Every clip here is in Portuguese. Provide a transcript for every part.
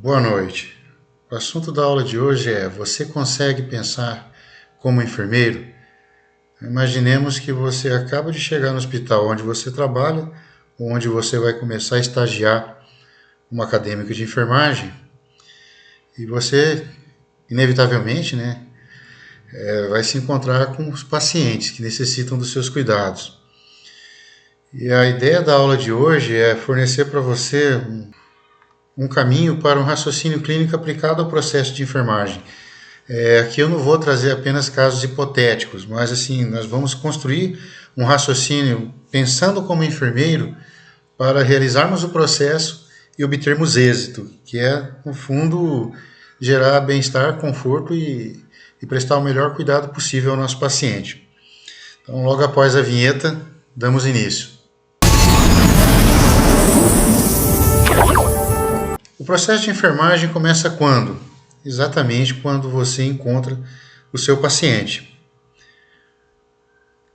Boa noite. O assunto da aula de hoje é: você consegue pensar como enfermeiro? Imaginemos que você acaba de chegar no hospital onde você trabalha, onde você vai começar a estagiar como acadêmico de enfermagem, e você, inevitavelmente, vai se encontrar com os pacientes que necessitam dos seus cuidados. E a ideia da aula de hoje é fornecer para você um caminho para um raciocínio clínico aplicado ao processo de enfermagem. Aqui eu não vou trazer apenas casos hipotéticos, mas assim, nós vamos construir um raciocínio pensando como enfermeiro para realizarmos o processo e obtermos êxito, que é, no fundo, gerar bem-estar, conforto e prestar o melhor cuidado possível ao nosso paciente. Então, logo após a vinheta, damos início. O processo de enfermagem começa quando? Exatamente quando você encontra o seu paciente.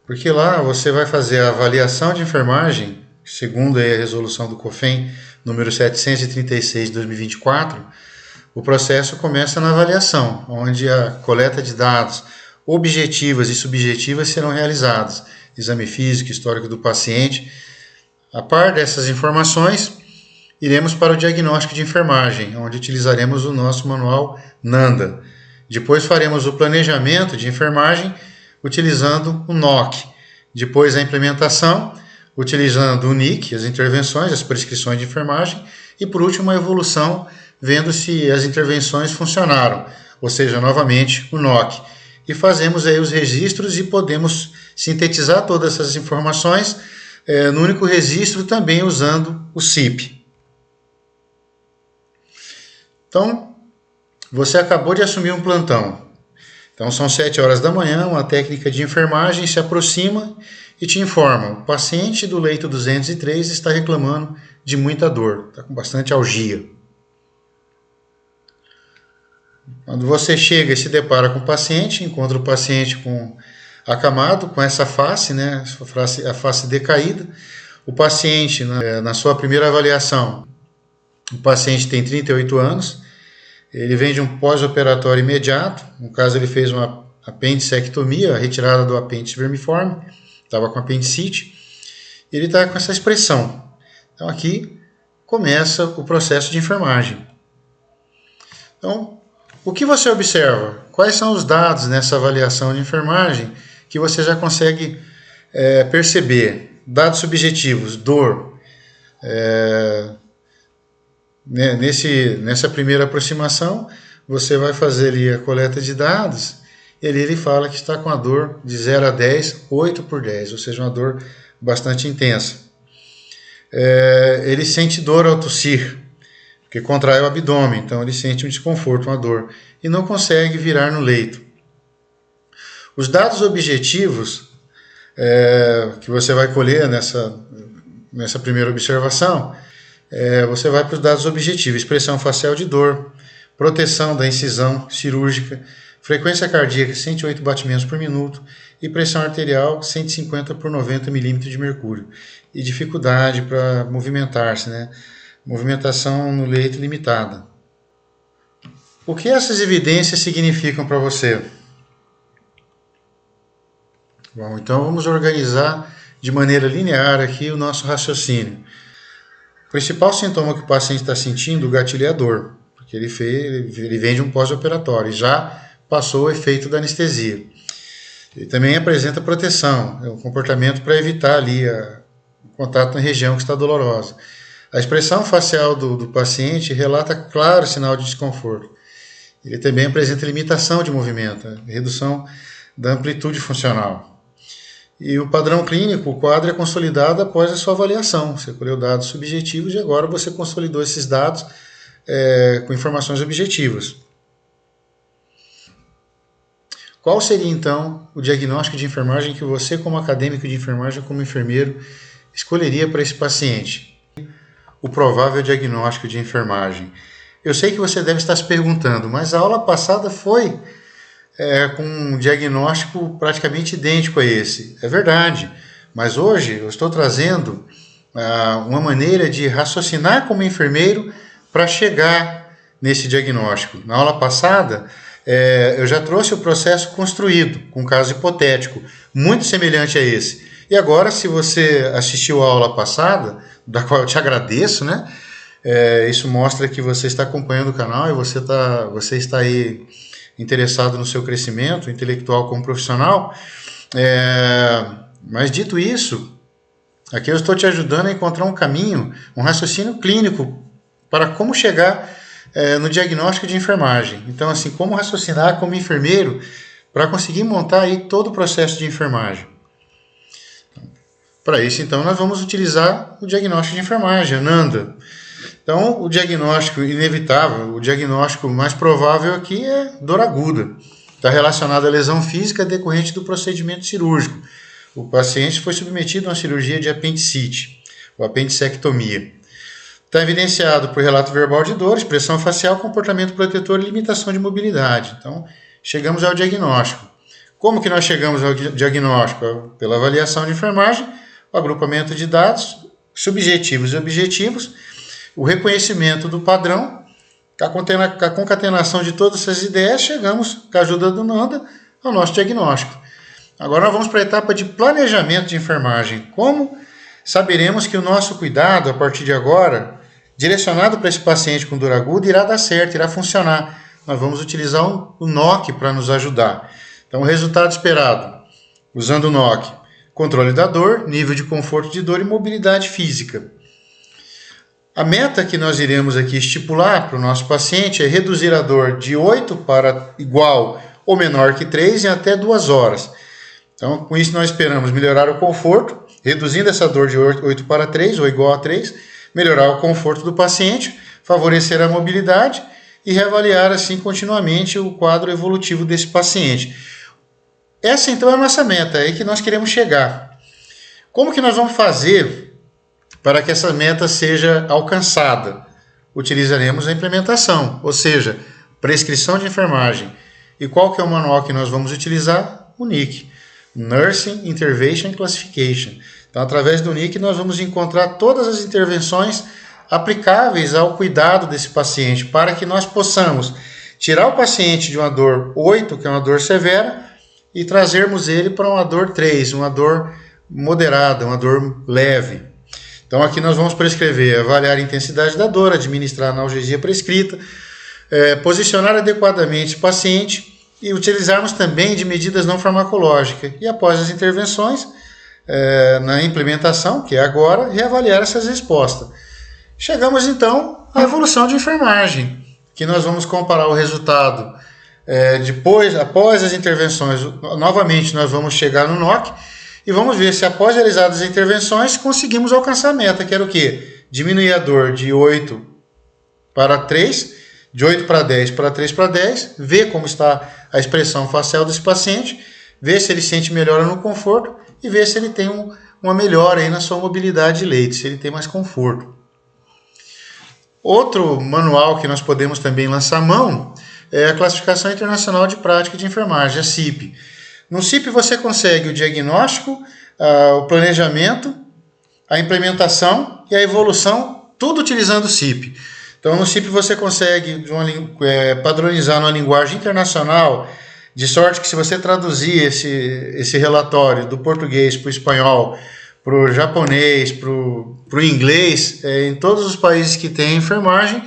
Porque lá você vai fazer a avaliação de enfermagem, segundo a resolução do COFEN, número 736 de 2024, o processo começa na avaliação, onde a coleta de dados objetivas e subjetivas serão realizadas. Exame físico, histórico do paciente. A par dessas informações, iremos para o diagnóstico de enfermagem, onde utilizaremos o nosso manual NANDA. Depois faremos o planejamento de enfermagem utilizando o NOC. Depois a implementação, utilizando o NIC, as intervenções, as prescrições de enfermagem. E por último a evolução, vendo se as intervenções funcionaram, ou seja, novamente o NOC. E fazemos aí os registros e podemos sintetizar todas essas informações no único registro, também usando o CIP. Então, você acabou de assumir um plantão. Então, são 7 horas da manhã, uma técnica de enfermagem se aproxima e te informa: o paciente do leito 203 está reclamando de muita dor, está com bastante algia. Quando você chega e se depara com o paciente, encontra o paciente acamado, com essa face, a face decaída. O paciente, na sua primeira avaliação, o paciente tem 38 anos, ele vem de um pós-operatório imediato, no caso ele fez uma apendicectomia, a retirada do apêndice vermiforme, estava com apendicite, e ele está com essa expressão. Então aqui começa o processo de enfermagem. Então, o que você observa? Quais são os dados nessa avaliação de enfermagem que você já consegue perceber? Dados subjetivos, dor. Nessa primeira aproximação, você vai fazer ali a coleta de dados, e ali ele fala que está com a dor de 0 a 10, 8 por 10, ou seja, uma dor bastante intensa. Ele sente dor ao tossir, porque contrai o abdômen, então ele sente um desconforto, uma dor, e não consegue virar no leito. Os dados objetivos que você vai colher nessa primeira observação, você vai para os dados objetivos: expressão facial de dor, proteção da incisão cirúrgica, frequência cardíaca 108 batimentos por minuto e pressão arterial 150 por 90 milímetros de mercúrio. E dificuldade para movimentar-se, movimentação no leito limitada. O que essas evidências significam para você? Bom, então vamos organizar de maneira linear aqui o nosso raciocínio. O principal sintoma que o paciente está sentindo, o gatilho, é a dor, porque ele vem de um pós-operatório, já passou o efeito da anestesia. Ele também apresenta proteção, é um comportamento para evitar ali o contato na região que está dolorosa. A expressão facial do paciente relata claro sinal de desconforto. Ele também apresenta limitação de movimento, redução da amplitude funcional. E o padrão clínico, o quadro é consolidado após a sua avaliação. Você colheu dados subjetivos e agora você consolidou esses dados com informações objetivas. Qual seria, então, o diagnóstico de enfermagem que você, como acadêmico de enfermagem, como enfermeiro, escolheria para esse paciente? O provável diagnóstico de enfermagem. Eu sei que você deve estar se perguntando, mas a aula passada foi com um diagnóstico praticamente idêntico a esse. É verdade, mas hoje eu estou trazendo uma maneira de raciocinar como enfermeiro para chegar nesse diagnóstico. Na aula passada, eu já trouxe o processo construído, com um caso hipotético, muito semelhante a esse. E agora, se você assistiu a aula passada, da qual eu te agradeço, né? Isso mostra que você está acompanhando o canal e você está aí interessado no seu crescimento intelectual como profissional. Mas dito isso, aqui eu estou te ajudando a encontrar um caminho, um raciocínio clínico para como chegar no diagnóstico de enfermagem. Então, assim, como raciocinar como enfermeiro para conseguir montar aí todo o processo de enfermagem. Para isso, então, nós vamos utilizar o diagnóstico de enfermagem, ANANDA. Então, o diagnóstico inevitável, o diagnóstico mais provável aqui é dor aguda. Está relacionado à lesão física decorrente do procedimento cirúrgico. O paciente foi submetido a uma cirurgia de apendicite, ou apendicectomia. Está evidenciado por relato verbal de dor, expressão facial, comportamento protetor e limitação de mobilidade. Então, chegamos ao diagnóstico. Como que nós chegamos ao diagnóstico? Pela avaliação de enfermagem, o agrupamento de dados subjetivos e objetivos, o reconhecimento do padrão, a concatenação de todas essas ideias, chegamos, com a ajuda do NANDA, ao nosso diagnóstico. Agora nós vamos para a etapa de planejamento de enfermagem. Como saberemos que o nosso cuidado, a partir de agora, direcionado para esse paciente com dor aguda, irá dar certo, irá funcionar? Nós vamos utilizar o NOC para nos ajudar. Então, o resultado esperado, usando o NOC, controle da dor, nível de conforto de dor e mobilidade física. A meta que nós iremos aqui estipular para o nosso paciente é reduzir a dor de 8 para igual ou menor que 3 em até 2 horas. Então, com isso nós esperamos melhorar o conforto, reduzindo essa dor de 8 para 3 ou igual a 3, melhorar o conforto do paciente, favorecer a mobilidade e reavaliar assim continuamente o quadro evolutivo desse paciente. Essa então é a nossa meta, é aí que nós queremos chegar. Como que nós vamos fazer para que essa meta seja alcançada? Utilizaremos a implementação, ou seja, prescrição de enfermagem. E qual que é o manual que nós vamos utilizar? O NIC, Nursing Intervention Classification. Então, através do NIC, nós vamos encontrar todas as intervenções aplicáveis ao cuidado desse paciente, para que nós possamos tirar o paciente de uma dor 8, que é uma dor severa, e trazermos ele para uma dor 3, uma dor moderada, uma dor leve. Então aqui nós vamos prescrever, avaliar a intensidade da dor, administrar a analgesia prescrita, posicionar adequadamente o paciente e utilizarmos também de medidas não farmacológicas. E após as intervenções, na implementação, que é agora, reavaliar essas respostas. Chegamos então à evolução de enfermagem, que nós vamos comparar o resultado após as intervenções. Novamente nós vamos chegar no NOC e vamos ver se após realizadas as intervenções conseguimos alcançar a meta, que era o quê? Diminuir a dor de 8 para 3, de 8 para 10 para 3 para 10, ver como está a expressão facial desse paciente, ver se ele sente melhora no conforto e ver se ele tem uma melhora aí na sua mobilidade de leito, se ele tem mais conforto. Outro manual que nós podemos também lançar mão é a Classificação Internacional de Prática de Enfermagem, a CIP. No CIP você consegue o diagnóstico, o planejamento, a implementação e a evolução, tudo utilizando o CIP. Então no CIP você consegue padronizar numa linguagem internacional, de sorte que se você traduzir esse relatório do português para o espanhol, para o japonês, para o inglês, em todos os países que têm enfermagem,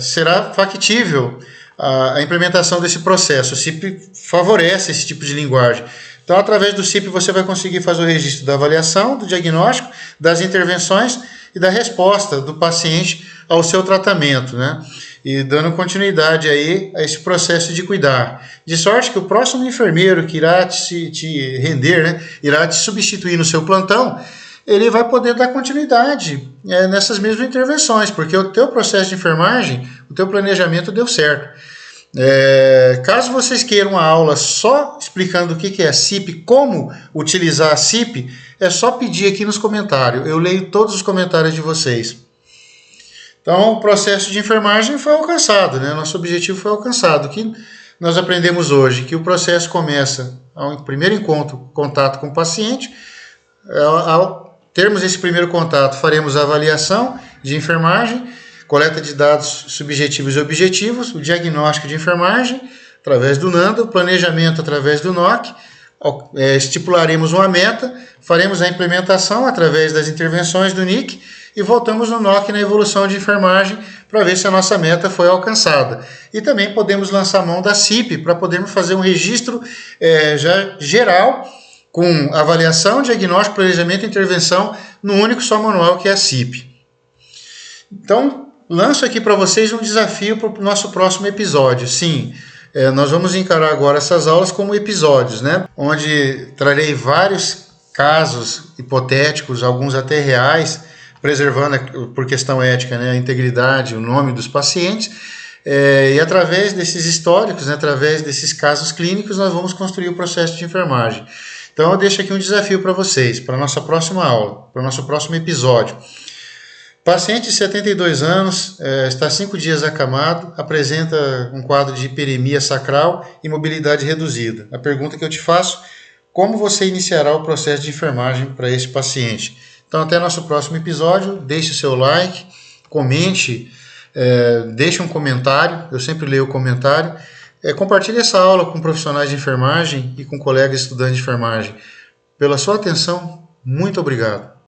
será factível a implementação desse processo. O CIP favorece esse tipo de linguagem. Então, através do CIP, você vai conseguir fazer o registro da avaliação, do diagnóstico, das intervenções e da resposta do paciente ao seu tratamento, né? E dando continuidade aí a esse processo de cuidar. De sorte que o próximo enfermeiro que irá te render, né, irá te substituir no seu plantão, ele vai poder dar continuidade nessas mesmas intervenções, porque o teu processo de enfermagem, o teu planejamento deu certo. Caso vocês queiram uma aula só explicando o que é a CIP, como utilizar a CIP, é só pedir aqui nos comentários. Eu leio todos os comentários de vocês. Então, o processo de enfermagem foi alcançado, né? Nosso objetivo foi alcançado. O que nós aprendemos hoje? Que o processo começa ao primeiro contato com o paciente. Ao termos esse primeiro contato, faremos a avaliação de enfermagem, coleta de dados subjetivos e objetivos, o diagnóstico de enfermagem, através do NANDA, o planejamento através do NOC, estipularemos uma meta, faremos a implementação através das intervenções do NIC e voltamos no NOC na evolução de enfermagem para ver se a nossa meta foi alcançada. E também podemos lançar mão da CIP para podermos fazer um registro já geral com avaliação, diagnóstico, planejamento e intervenção no único só manual que é a CIP. Então, lanço aqui para vocês um desafio para o nosso próximo episódio. Sim, nós vamos encarar agora essas aulas como episódios, né? Onde trarei vários casos hipotéticos, alguns até reais, preservando, por questão ética, né, a integridade, o nome dos pacientes. E através desses históricos, né, através desses casos clínicos, nós vamos construir o processo de enfermagem. Então eu deixo aqui um desafio para vocês, para a nossa próxima aula, para o nosso próximo episódio. Paciente de 72 anos, está 5 dias acamado, apresenta um quadro de hiperemia sacral e mobilidade reduzida. A pergunta que eu te faço, como você iniciará o processo de enfermagem para esse paciente? Então até nosso próximo episódio, deixe o seu like, comente, deixe um comentário, eu sempre leio o comentário. Compartilhe essa aula com profissionais de enfermagem e com colegas estudantes de enfermagem. Pela sua atenção, muito obrigado.